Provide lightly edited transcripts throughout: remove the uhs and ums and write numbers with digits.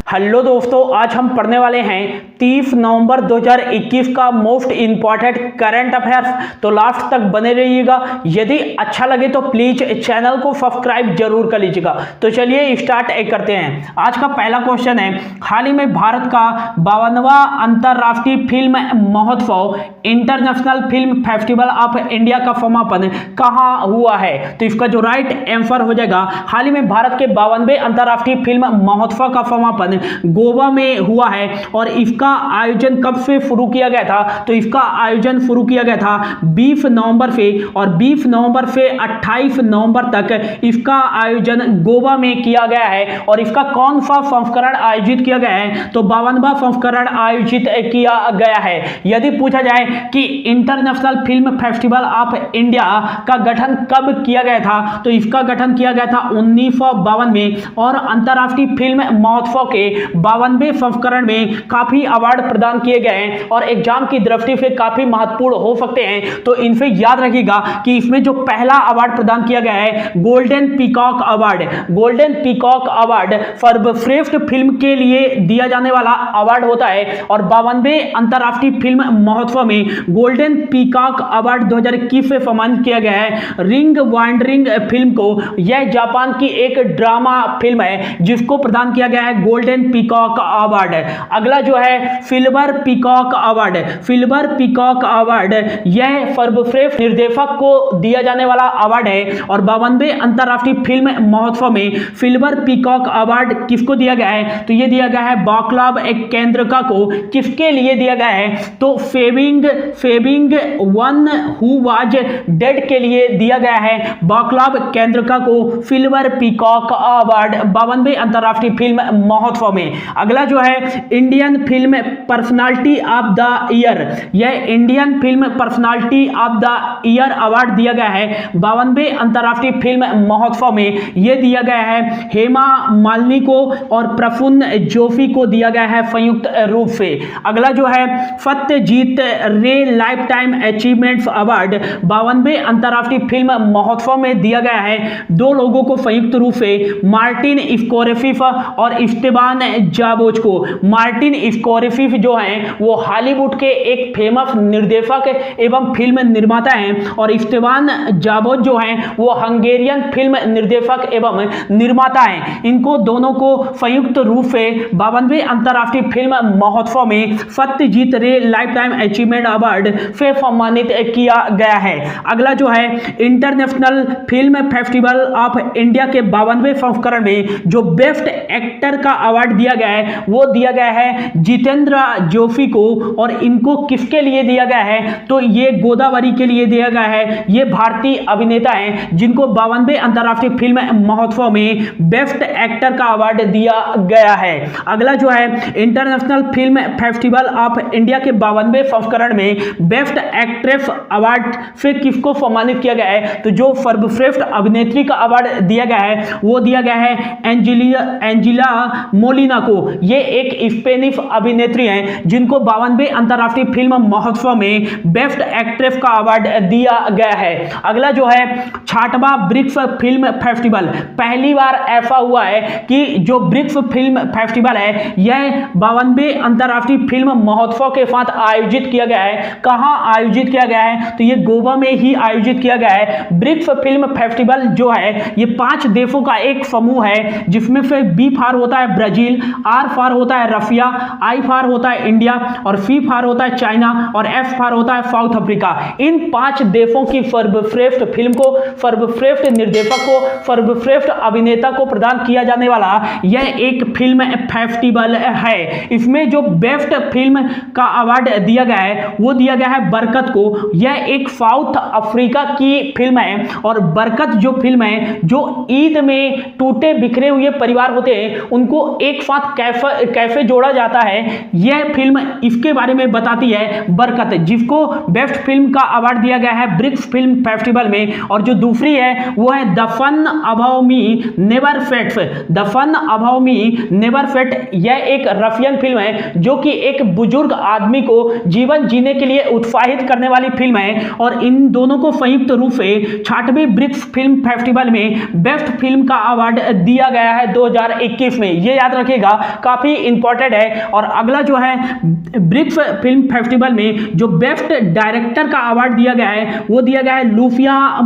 Hello दोस्तों, आज हम पढ़ने वाले हैं 30 नवंबर 2021 का मोस्ट इंपॉर्टेंट करंट अफेयर्स। तो लास्ट तक बने रहिएगा। यदि अच्छा लगे तो प्लीज चैनल को सब्सक्राइब जरूर कर लीजिएगा। तो चलिए स्टार्ट करते हैं। आज का पहला क्वेश्चन है, हाल ही में भारत का 52वां अंतरराष्ट्रीय फिल्म महोत्सव international film festival of India का समापन कहाँ हुआ है? तो इसका जो राइट आंसर हो जाएगा, हाल ही में भारत के 52वें अंतरराष्ट्रीय फिल्म महोत्सव का समापन गोवा में हुआ है। और इसका आयोजन कब से शुरू किया गया था? तो इसका आयोजन शुरू किया गया था 20 नवंबर से, और 20 नवंबर से 28 नवंबर तक इसका आयोजन गोवा में किया गया है। और इसका कौन सा संस्करण आयोजित किया गया है? तो 52वां संस्करण आयोजित किया गया है। यदि पूछा जाए कि international film festival of India का गठन कब किया गया था, तो इसका गठन किया गया था 1952 में। और अंतरराष्ट्रीय फिल्म महोत्सव के 52वें संस्करण में काफी अवार्ड प्रदान किए गए हैं और एग्जाम की दृष्टि से काफी महत्वपूर्ण हो सकते हैं। तो इनसे याद रखिएगा कि इसमें जो पहला अवार्ड प्रदान किया गया है, golden peacock award. Golden peacock award सर्वश्रेष्ठ फिल्म के लिए दिया जाने वाला अवार्ड होता है। और 52वें अंतरराष्ट्रीय फिल्म महोत्सव में गोल्डन पीकॉक अवार्ड 2021 से सम्मानित किया गया है रिंग वांडरिंग फिल्म को। यह जापान की एक ड्रामा फिल्म है जिसको प्रदान किया गया है गोल्डन पीकॉक अवार्ड। अगला जो है silver peacock award. Silver peacock award यह सर्वश्रेष्ठ निर्देशक को दिया जाने वाला अवार्ड है। और 52वें अंतरराष्ट्रीय फिल्म महोत्सव में सिल्वर पीकॉक अवार्ड किसको दिया गया है? तो यह दिया गया है बाक्लाव केंद्रका को। किसके लिए दिया गया है? तो saving one who was dead के लिए दिया गया है बाक्लाव केंद्रका को सिल्वर पीकॉक अवार्ड 52वें अंतरराष्ट्रीय फिल्म महोत्सव में। अगला जो है Indian film personality of the year. यह Indian film personality of the year award दिया गया है 52वें अंतरराष्ट्रीय फिल्म महोत्सव में। यह दिया गया है हेमा मालिनी को और प्रसून जोशी को दिया गया है संयुक्त रूप से। अगला जो है सत्यजीत रे लाइफ टाइम अचीवमेंट्स अवार्ड 52वें अंतरराष्ट्रीय फिल्म महोत्सव में दिया गया है दो लोगों को संयुक्त रूप से, मार्टिन स्कोरेफिफ और इस्तेबान जाबोज को। मार्टिन स्कोरेफिफ जो हैं वो हॉलीवुड के एक फेमस निर्देशक एवं फिल्म निर्माता हैं, और इस्तेबान जाबोज जो हैं वो हंगेरियन फिल्म निर्देशक एवं निर्माता हैं। इनको दोनों को संयुक्त रूप से 52वें अंतरराष्ट्रीय फिल्म महोत्सव में सत्यजीत रे लाइफ टाइम अचीवमेंट अवार्ड से सम्मानित किया गया है। अगला जो है international film festival of India के 52वें संस्करण में जो बेस्ट एक्टर का अवार्ड दिया गया है वो दिया गया है जितेंद्र जोशी को। और इनको किसके लिए दिया गया है? तो ये गोदावरी के लिए दिया गया है। ये भारतीय अभिनेता हैं जिनको 52वें अंतरराष्ट्रीय फिल्म महोत्सव में बेस्ट एक्टर का अवार्ड दिया गया है। अगला जो है international film festival of India के 52वें संस्करण में बेस्ट एक्ट्रेस अवार्ड से किसको सम्मानित किया गया है? तो जो सर्वश्रेष्ठ अभिनेत्री का अवार्ड दिया गया है वो दिया गया है एंजिला मोलिना को। ये एक स्पेनिश अभिनेत्री हैं जिनको 52वें अंतरराष्ट्रीय फिल्म महोत्सव में बेस्ट एक्ट्रेस का अवार्ड दिया गया है। अगला जो है 6वां ब्रिक्स फिल्म फेस्टिवल। पहली बार ऐसा हुआ है कि जो ब्रिक्स फिल्म फेस्टिवल है यह 52वें अंतरराष्ट्रीय फिल्म महोत्सव के साथ आयोजित किया गया है। कहां आयोजित किया गया है? तो ये गोवा में ही आयोजित किया गया है। ब्रिक्स फिल्म फेस्टिवल जो है ये 5 देशों का एक समूह है जिसमें से बी फार होता है ब्राजील, आर फार होता है रशिया, आई फार होता है इंडिया, और सी फार होता है चाइना, और एफ फार होता है साउथ अफ्रीका। इन 5 देशों की सर्वश्रेष्ठ फिल्म को, सर्वश्रेष्ठ निर्देशक को, सर्वश्रेष्ठ अभिनेता को प्रदान किया जाने वाला यह एक फिल्म फेस्टिवल है। इसमें जो बेस्ट फिल्म का अवार्ड दिया गया है वो दिया गया है बरकत को। यह एक साउथ अफ्रीका की फिल्म है। और बरकत जो फिल्म है, जो ईद में टूटे बिखरे हुए परिवार होते हैं उनको एक साथ कैसे जोड़ा जाता है, यह फिल्म इसके बारे में बताती है बरकत, जिसको बेस्ट फिल्म का अवार्ड दिया गया है ब्रिक्स फिल्म फेस्टिवल में। और जो दूसरी है वो है the fun about me never fades. The fun about me never fade यह एक रशियन फिल्म है जो कि एक बुजुर्ग आदमी को जीवन जीने के लिए उत्साहित करने वाली फिल्म है। और इन दोनों को संयुक्त रूप से 6वें ब्रिक्स फिल्म फेस्टिवल में बेस्ट फिल्म का अवार्ड दिया गया है 2021 में। ये याद रखिएगा, काफी इंपॉर्टेंट है। और अगला जो है ब्रिक्स फिल्म फेस्टिवल में जो बेस्ट डायरेक्टर का अवार्ड दिया गया है वो दिया गया है लूफिया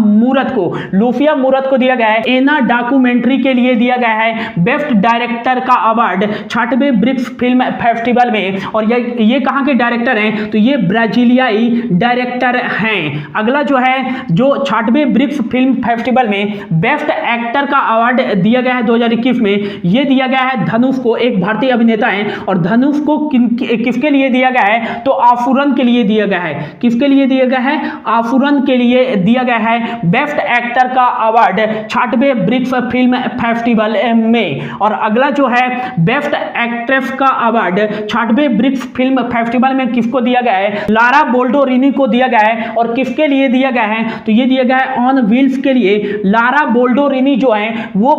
मूरत को दिया गया है। एना डॉक्यूमेंट्री के लिए दिया गया है बेस्ट डायरेक्टर का अवार्ड 66वें ब्रिक्स फिल्म फेस्टिवल में। और ये कहां के डायरेक्टर हैं, तो ये ब्राजीलियाई डायरेक्टर हैं। अगला जो है जो 66वें ब्रिक्स फिल्म फेस्टिवल में बेस्ट एक्टर का अवार्ड दिया गया है 2021 में, ये दिया गया है धनुष को, एक भारतीय अभिनेता है। और धनुष को किसके लिए दिया गया है, तो आफूरन के लिए दिया गया है। किसके लिए दिया गया है, आफूरन के लिए दिया गया है बेस्ट एक्टर का अवार्ड 66वें ब्रिक्स फिल्म फेस्टिवल में। और अगला जो है बेस्ट एक्ट्रेस का अवार्ड 66वें ब्रिक्स फिल्म फेस्टिवल में किसको दिया गया है, लारा बोल्डोरिनी को दिया गया है। और किसके लिए दिया गया है, तो ये दिया गया है ऑन व्हील्स के लिए। लारा बोल्डोरिनी जो है वो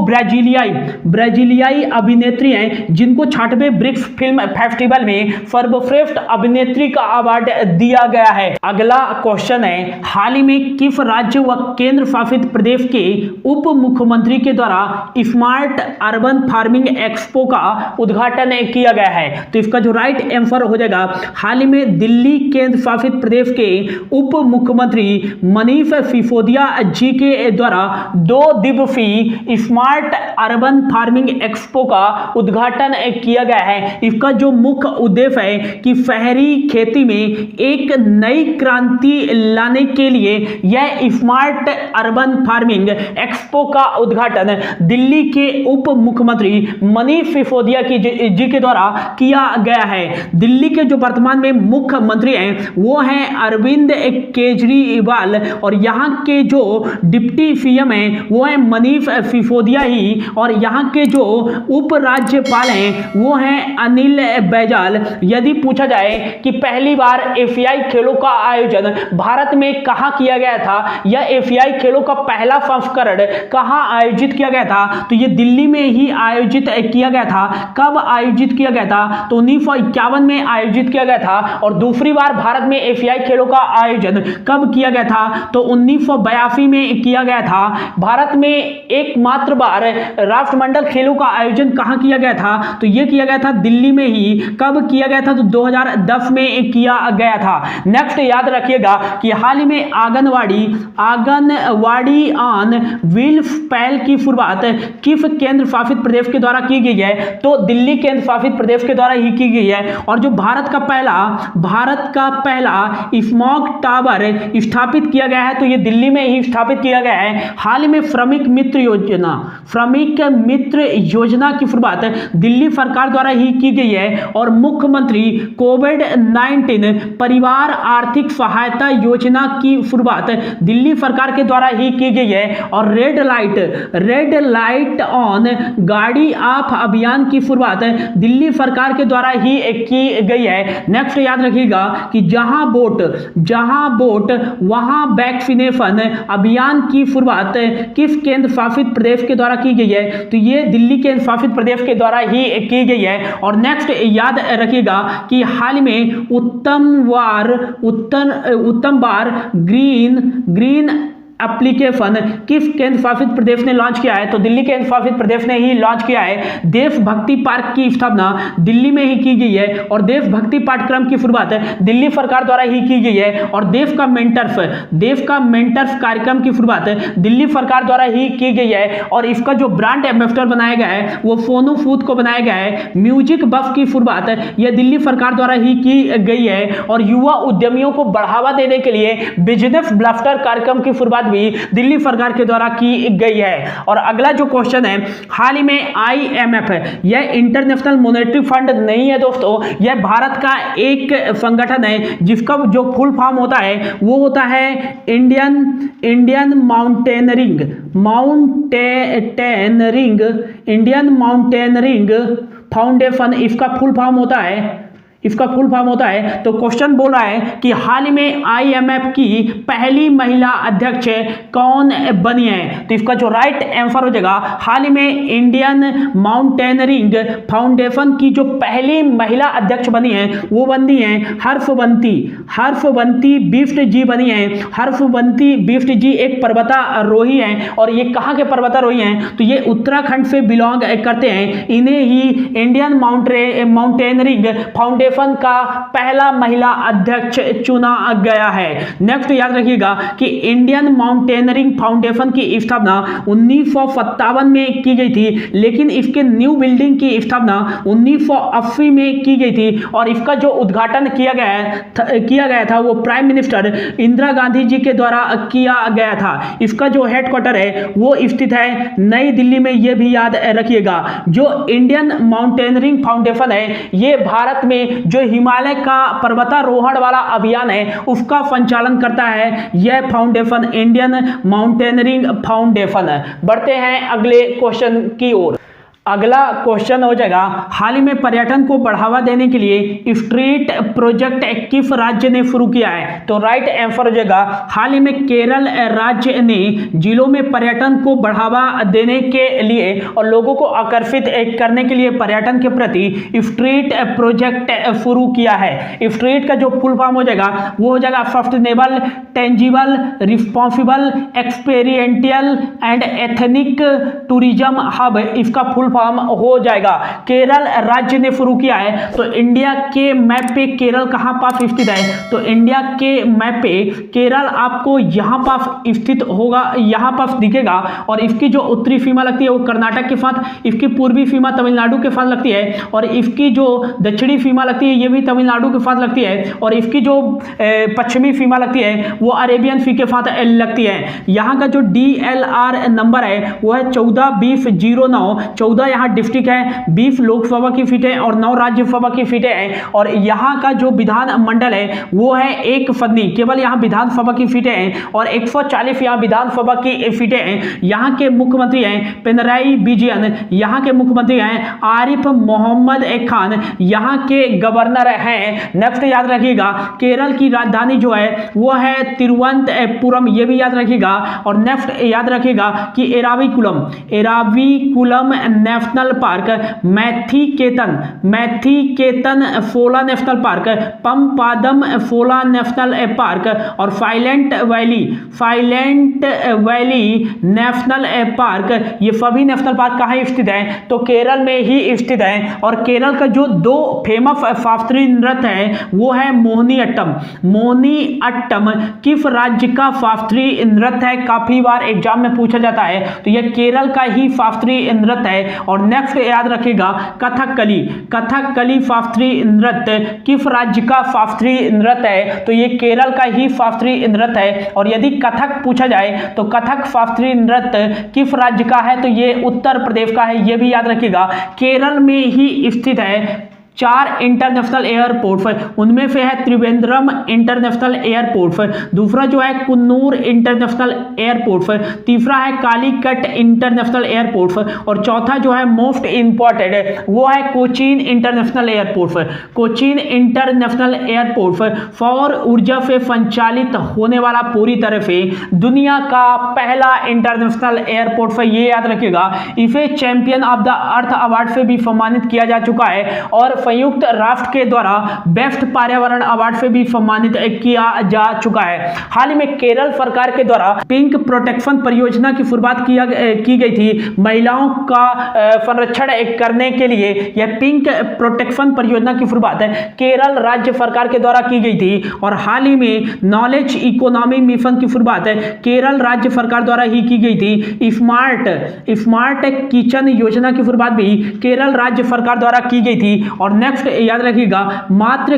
ब्राजीलियाई अभिनेत्री हैं जिनको 66वें ब्रिक्स फिल्म फेस्टिवल में सर्वश्रेष्ठ अभिनेत्री का अवार्ड दिया गया है। अगला क्वेश्चन है, हाल ही में किस राज्य व केंद्र शासित प्रदेश के उप मुख्यमंत्री के द्वारा स्मार्ट अर्बन फार्मिंग एक्सपो का उद्घाटन किया गया है, तो इसका जो राइट आंसर हो जाएगा, हाल ही में दिल्ली केंद्र शासित प्रदेश के उप मुख्यमंत्री मनीष सिसोदिया जी के द्वारा 2 दिवसीय स्मार्ट अर्बन फार्मिंग एक्सपो का उद्घाटन किया गया है। इसका जो मुख्य उद्देश्य है कि शहरी खेती में एक नई क्रांति लाने के लिए यह स्मार्ट अर्बन फार्मिंग एक्सपो का उद्घाटन दिल्ली के उप मुख्यमंत्री मनीष सिसोदिया जी के द्वारा किया गया है। दिल्ली के जो वर्तमान में मुख्यमंत्री हैं वो हैं अरविंद केजरीवाल और यहाँ के जो डिप्टी सीएम हैं वो हैं मनीष सिसोदिया ही। और यहाँ के जो उपराज्यपाल हैं वो हैं अनिल बैजल। यदि पूछा जाए कि पहली बार एशियाई खेलों का आयोजन भारत में कहाँ किया गया था या एशियाई खेलों का पहला संस्करण कहाँ आयोजित किया गया था, तो ये दिल्ली में ही आयोजित किया गया था। कब आयोजित किया गया था, तो 1951 में आयोजित किया गया था। और दूसरी बार भारत में एशियाई खेलों का आयोजन कब किया गया था, तो 1982 में किया गया था। भारत में एकमात्र बार राष्ट्रमंडल खेलों का आयोजन कहाँ किया गया था, तो यह किया गया था दिल्ली में ही। कब किया गया था, तो 2010 में किया गया था। नेक्स्ट याद रखिएगा कि हाल ही में आंगनवाड़ी ऑन व्हील्स पहल की शुरुआत किस केंद्र शासित प्रदेश के द्वारा की गई है, तो दिल्ली केंद्र शासित प्रदेश के द्वारा ही की गई है। और जो भारत का पहला स्मॉग टावर स्थापित किया गया है तो ये दिल्ली में ही स्थापित किया गया है। हाल ही में श्रमिक मित्र योजना की शुरुआत दिल्ली सरकार द्वारा ही की गई है। और मुख्यमंत्री कोविड-19 परिवार आर्थिक सहायता योजना की शुरुआत दिल्ली सरकार के द्वारा ही की गई है। और रेड लाइट ऑन गाड़ी ऑफ अभियान की शुरुआत दिल्ली सरकार के द्वारा ही की गई है। नेक्स्ट याद रखिएगा कि जहां वोट वहां वैक्सीनेशन अभियान की शुरुआत किस केंद्र शासित प्रदेश के द्वारा की गई है, तो ये दिल्ली केंद्र शासित प्रदेश के द्वारा ही की गई है। और नेक्स्ट याद रखिएगा कि हाल में उत्तम बार ग्रीन एप्लीकेशन किस केंद्र शासित प्रदेश ने लॉन्च किया है, तो दिल्ली केंद्र शासित प्रदेश ने ही लॉन्च किया है। देशभक्ति पार्क की स्थापना दिल्ली में ही की गई है। और देशभक्ति पाठ्यक्रम की शुरुआत दिल्ली सरकार द्वारा ही की गई है। और देश का मेंटर्स कार्यक्रम की शुरुआत दिल्ली सरकार द्वारा ही की गई है। और इसका जो ब्रांड एम्बेसडर बनाया गया है वो सोनू सूद को बनाया गया है। म्यूजिक बस की शुरुआत यह दिल्ली सरकार द्वारा ही की गई है। और युवा उद्यमियों को बढ़ावा देने के लिए बिजनेस ब्लास्टर कार्यक्रम की शुरुआत भी दिल्ली सरकार के द्वारा की गई है। और अगला जो क्वेश्चन है, हाल ही में IMF यह इंटरनेशनल मॉनेटरी फंड नहीं है दोस्तों, यह भारत का एक संगठन है जिसका जो फुल फॉर्म होता है वो होता है इंडियन माउंटेनरिंग फाउंडेशन। इसका फुल फॉर्म होता है इसका फुल फॉर्म होता है। तो क्वेश्चन बोल रहा है कि हाल ही में आईएमएफ की पहली महिला अध्यक्ष कौन बनी है? तो इसका जो राइट आंसर हो जाएगा, हाल ही में इंडियन माउंटेनरिंग फाउंडेशन की जो पहली महिला अध्यक्ष बनी है वो बनी है हर्षवंती बिष्ट जी बनी है। हर्षवंती बिष्ट जी एक पर्वतारोही हैं और ये कहाँ के पर्वतारोही हैं? तो ये उत्तराखंड से बिलोंग करते हैं। इन्हें ही इंडियन माउंटेनरिंग फाउंडेशन का पहला महिला अध्यक्ष चुना गया है। नेक्स्ट याद रखिएगा कि इंडियन माउंटेनरिंग फाउंडेशन की स्थापना 1957 में की गई थी, लेकिन इसके न्यू बिल्डिंग की स्थापना 1980 में की गई थी और इसका जो उद्घाटन किया गया था वो प्राइम मिनिस्टर इंदिरा गांधी जी के द्वारा किया गया था। इसका जो हेडक्वार्टर है वो स्थित है नई दिल्ली में, ये भी याद रखिएगा। जो इंडियन माउंटेनरिंग फाउंडेशन है ये भारत में जो हिमालय का पर्वतारोहण वाला अभियान है उसका संचालन करता है यह फाउंडेशन, इंडियन माउंटेनरिंग फाउंडेशन। बढ़ते हैं अगले क्वेश्चन की ओर। अगला क्वेश्चन हो जाएगा, हाल ही में पर्यटन को बढ़ावा देने के लिए स्ट्रीट प्रोजेक्ट किस राज्य ने शुरू किया है? तो राइट आंसर हो जाएगा, हाल ही में केरल राज्य ने जिलों में पर्यटन को बढ़ावा देने के लिए और लोगों को आकर्षित करने के लिए पर्यटन के प्रति स्ट्रीट प्रोजेक्ट शुरू किया है। स्ट्रीट का जो फुल फॉर्म हो जाएगा वो हो जाएगा sustainable, tangible, responsible, experiential and ethnic tourism hub, इसका फुल फॉर्म हो जाएगा। केरल राज्य ने शुरू किया है। तो इंडिया के मैप पे केरल कहां पास स्थित है? तो इंडिया के मैप पे केरल आपको यहां पास स्थित होगा, यहां पास दिखेगा और इसकी जो उत्तरी सीमा लगती है वो कर्नाटक के साथ, इसकी पूर्वी सीमा तमिलनाडु के साथ लगती है और इसकी जो दक्षिणी सीमा लगती है ये भी तमिलनाडु के साथ लगती है और इसकी जो पश्चिमी सीमा लगती है वो अरेबियन सी के साथ लगती है। यहाँ का जो DLR नंबर है वो है 14-20-09। 14 यहाँ डिस्ट्रिक्ट है, 20 लोकसभा की सीटें और 9 राज्यसभा की सीटें हैं और यहाँ का जो विधान मंडल है वो है एक सदनी, केवल यहाँ विधानसभा की सीटें हैं और 140 यहाँ विधानसभा की सीटें हैं। यहाँ के मुख्यमंत्री हैं पिनराई विजयन, यहाँ के मुख्यमंत्री हैं आरिफ मोहम्मद खान, यहाँ के गवर्नर हैं। नेक्स्ट याद रखिएगा केरल की राजधानी जो है वो है तिरुवनंतपुरम, ये भी याद रखिएगा। और नेक्स्ट याद रखिएगा कि Eravikulam national park, Mathikettan Shola national park, Pampadum Shola national park और साइलेंट वैली नेशनल पार्क, ये सभी नेशनल पार्क कहाँ स्थित हैं? तो केरल में ही स्थित हैं। और केरल का जो 2 फेमस शास्त्रीय नृत्य है वो है मोहिनीअट्टम। मोहिनीअट्टम किस राज्य का शास्त्रीय नृत्य है? काफी बार एग्जाम में पूछा जाता है, तो यह केरल का ही शास्त्रीय नृत्य है। और नेक्स्ट याद रखिएगा कथकली शास्त्रीय नृत्य किस राज्य का शास्त्रीय नृत्य है? तो ये केरल का ही शास्त्रीय नृत्य है। और यदि कथक पूछा जाए तो कथक शास्त्रीय नृत्य किस राज्य का है? तो ये उत्तर प्रदेश का है, ये भी याद रखिएगा। केरल में ही स्थित है 4 इंटरनेशनल एयरपोर्ट, उनमें से है त्रिवेंद्रम इंटरनेशनल एयरपोर्ट, दूसरा जो है कुन्नूर इंटरनेशनल एयरपोर्ट, तीसरा है कालीकट इंटरनेशनल एयरपोर्ट और चौथा जो है मोस्ट इंपॉर्टेंट वो है Cochin international airport. Cochin international airport सौर ऊर्जा से संचालित होने वाला पूरी तरह से दुनिया का पहला इंटरनेशनल एयरपोर्ट है, ये याद रखिएगा। इसे champion of the earth award से भी सम्मानित किया जा चुका है और संयुक्त राष्ट्र के द्वारा बेस्ट पर्यावरण अवार्ड से भी सम्मानित किया जा चुका है। हाल ही में केरल सरकार के द्वारा पिंक प्रोटेक्शन परियोजना की शुरुआत की गई थी। महिलाओं का संरक्षण करने के लिए यह पिंक प्रोटेक्शन परियोजना की शुरुआत है केरल राज्य सरकार के द्वारा की गई थी। और हाल ही में नॉलेज इकोनॉमी मिशन की शुरुआत है केरल राज्य सरकार द्वारा ही की गई थी। स्मार्ट किचन योजना की शुरुआत भी केरल राज्य सरकार द्वारा की गई थी। और नेक्स्ट याद रखिएगा मातृ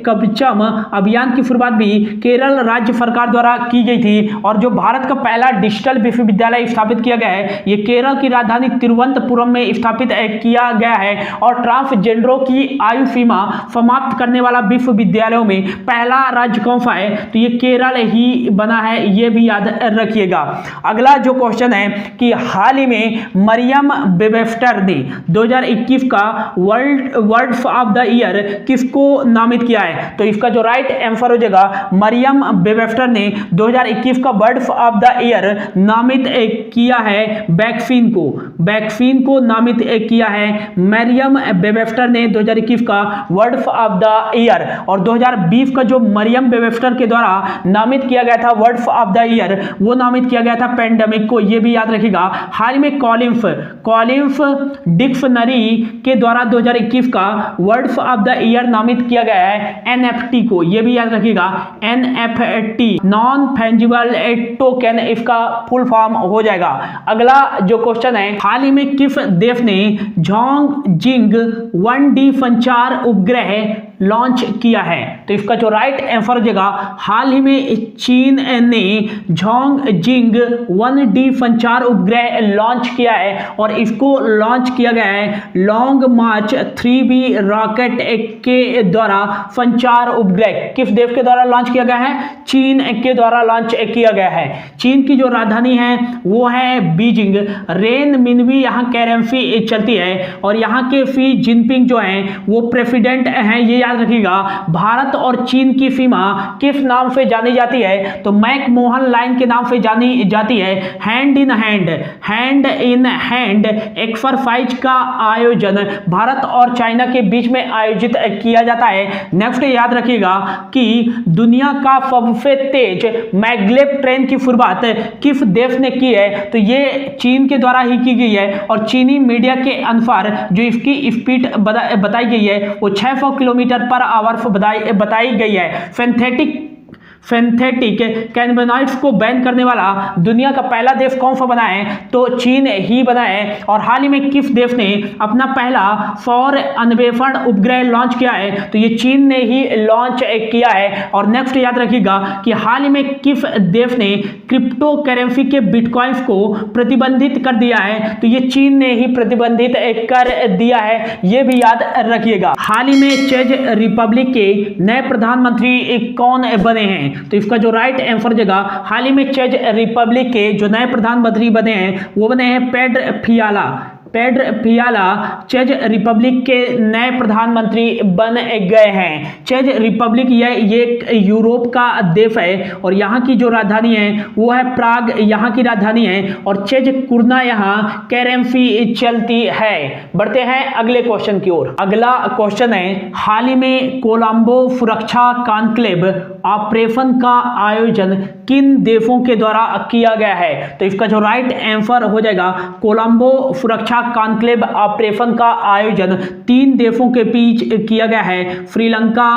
कवचम अभियान की शुरुआत भी केरल राज्य सरकार द्वारा की गई थी। और जो भारत का पहला डिजिटल विश्वविद्यालय स्थापित किया गया है ये केरल की राजधानी तिरुवनंतपुरम में स्थापित किया गया है। और ट्रांसजेंडरों की आयु सीमा समाप्त करने वाला विश्वविद्यालयों में पहला राज्य कौन सा है? तो ये केरल ही बना है, ये भी याद रखिएगा। अगला जो क्वेश्चन है कि हाल ही में मरियम वेबस्टर ने 2021 का वर्ड्स ऑफ द ईयर किसको नामित किया है? तो इसका जो राइट आंसर हो जाएगा मरियम वेबस्टर ने 2021 का वर्ड्स ऑफ द ईयर नामित किया है वैक्सीन को नामित किया है मरियम वेबस्टर ने 2021 का वर्ड्स ऑफ द ईयर। और 2020 का जो मरियम वेबस्टर के द्वारा नामित किया गया था वर्ड्स ऑफ द ईयर, वो नामित किया गया था पेंडेमिक को, ये भी याद रखिएगा। हाल में कॉलिम्स डिक्शनरी के द्वारा 2021 का वर्ड्स ऑफ द ईयर नामित किया गया है एनएफटी को, ये भी याद रखिएगा एनएफटी नॉन फंजिबल टोकन इसका फुल फॉर्म हो जाएगा। अगला जो क्वेश्चन है, हाल ही में किस देश ने झांगजिंग 1D संचार उपग्रह लॉन्च किया है? तो इसका जो राइट आंसर हो जाएगा हाल ही में चीन ने झांगजिंग 1D संचार उपग्रह लॉन्च किया है और इसको लॉन्च किया गया है लॉन्ग मार्च 3B रॉकेट के द्वारा। संचार उपग्रह किस देश के द्वारा लॉन्च किया गया है? चीन के द्वारा लॉन्च किया गया है। चीन की जो राजधानी है वो है बीजिंग। रेन मिनवी यहाँ करेंसी चलती है और यहाँ के शी जिनपिंग जो हैं वो प्रेसिडेंट हैं, ये याद रखिएगा। भारत और चीन की सीमा किस नाम से जानी जाती है? तो मैकमोहन लाइन के नाम से जानी जाती है। हैंड इन हैंड एक्सरसाइज का आयोजन भारत और चाइना के बीच में आयोजित किया जाता है। नेक्स्ट याद रखिएगा कि दुनिया का सबसे तेज मैग्लेव ट्रेन की शुरुआत किस देश ने की है? तो ये चीन के द्वारा ही की गई है और चीनी मीडिया के अनुसार जो इसकी स्पीड बताई गई है वो 600 किलोमीटर पर आवर बताई गई है। सिंथेटिक कैनबिनॉइड्स को बैन करने वाला दुनिया का पहला देश कौन सा बना है? तो चीन ही बना है। और हाल ही में किस देश ने अपना पहला सौर अन्वेषण उपग्रह लॉन्च किया है? तो ये चीन ने ही लॉन्च किया है। और नेक्स्ट याद रखिएगा कि हाल ही में किस देश ने क्रिप्टो करेंसी के बिटकॉइंस को प्रतिबंधित कर दिया है? तो ये चीन ने ही प्रतिबंधित कर दिया है, ये भी याद रखिएगा। हाल ही में चेक रिपब्लिक के नए प्रधानमंत्री कौन बने हैं? तो इसका जो राइट आंसर जगह हाल ही में चेक रिपब्लिक के जो नए प्रधानमंत्री बने हैं वो बने हैं पेड्रो फियाला चेक रिपब्लिक के नए प्रधानमंत्री बन गए हैं। चेक रिपब्लिक ये यूरोप का देश है और यहाँ की जो राजधानी है वो है प्राग, यहाँ की राजधानी है। और चेक कुर्ना यहाँ करेंसी चलती है। बढ़ते हैं अगले क्वेश्चन की ओर। अगला क्वेश्चन है, हाल ही में कोलंबो सुरक्षा कॉन्क्लेव ऑपरेशन का आयोजन किन देशों के द्वारा किया गया है? तो इसका जो राइट आंसर हो जाएगा कोलंबो सुरक्षा कॉन्क्लेव ऑपरेशन का आयोजन 3 देशों के बीच किया गया है। श्रीलंका,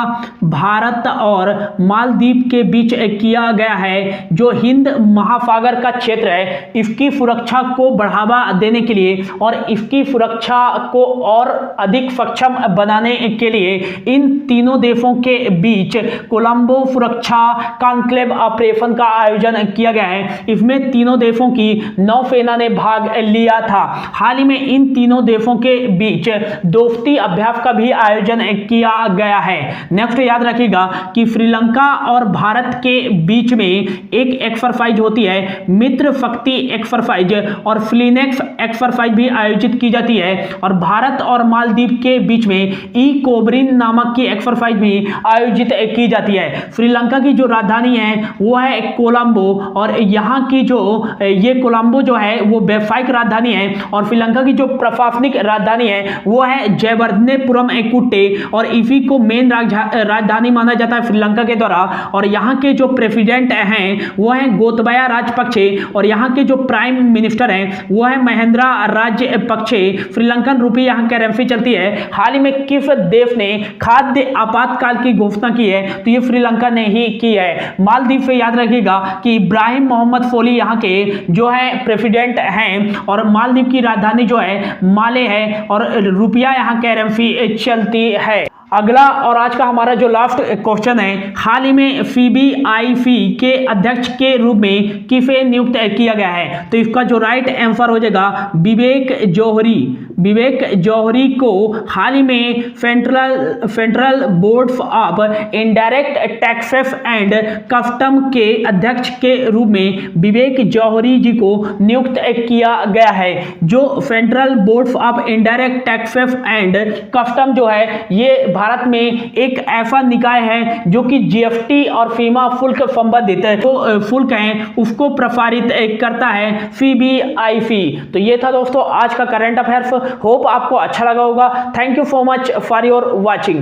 भारत और मालदीव के बीच किया गया है। जो हिंद महासागर का क्षेत्र है इसकी सुरक्षा को बढ़ावा देने के लिए और इसकी सुरक्षा को और अधिक सक्षम बनाने के लिए इन तीनों देशों के बीच कोलंबो सुरक्षा कॉन्क्लेव ऑपरेशन का आयोजन किया गया है। इसमें तीनों देशों की नौसेना ने भाग लिया था। हाल ही में इन तीनों देशों के बीच दोस्ती अभ्यास का भी आयोजन किया गया है। नेक्स्ट याद रखिएगा कि श्रीलंका और भारत के बीच में एक एक्सरसाइज होती है मित्र शक्ति एक्सरसाइज और फ्लिनेक्स एक्सरसाइज भी आयोजित की जाती है। और भारत और मालदीव के बीच में ई कोबरिन नामक की एक्सरसाइज भी आयोजित की जाती है। श्रीलंका की जो राजधानी है वो है कोलंबो और यहाँ की जो ये कोलंबो जो है वो व्यावसायिक राजधानी है और श्रीलंका की जो प्रशासनिक राजधानी है वो है जयवर्धनेपुरम कुट्टे और इसी को मेन राजधानी माना जाता है श्रीलंका के द्वारा। और यहाँ के जो प्रेसिडेंट हैं वो हैं गोतबाया राजपक्षे और यहाँ के जो प्राइम मिनिस्टर हैं वो है महेंद्रा राजपक्षे। श्रीलंकन रुपये यहाँ करेंसी चलती है। हाल ही में किस देश ने खाद्य आपातकाल की घोषणा की है? तो ये श्रीलंका ने ही की है। मालदीव से याद रखिएगा कि इब्राहिम मोहम्मद सोली यहाँ के जो है प्रेसिडेंट हैं और मालदीव की राजधानी जो है माले है और रुपया यहाँ करेंसी चलती है। अगला और आज का हमारा जो लास्ट क्वेश्चन है, हाल ही में CBIC के अध्यक्ष के रूप में किसे नियुक्त किया गया है? तो इसका जो राइट आंसर हो जाएगा विवेक जौहरी। विवेक जौहरी को हाल ही में federal board of indirect taxes and custom के अध्यक्ष के रूप में विवेक जौहरी जी को नियुक्त किया गया है। जो federal board of indirect taxes and custom जो है ये भारत में एक ऐसा निकाय है जो कि जीएसटी और सीमा शुल्क संबंधित जो शुल्क हैं उसको प्रसारित करता है, सीबीआईसी। तो ये था दोस्तों आज का करंट अफेयर्स। होप आपको अच्छा लगा होगा। Thank you so much for your watching.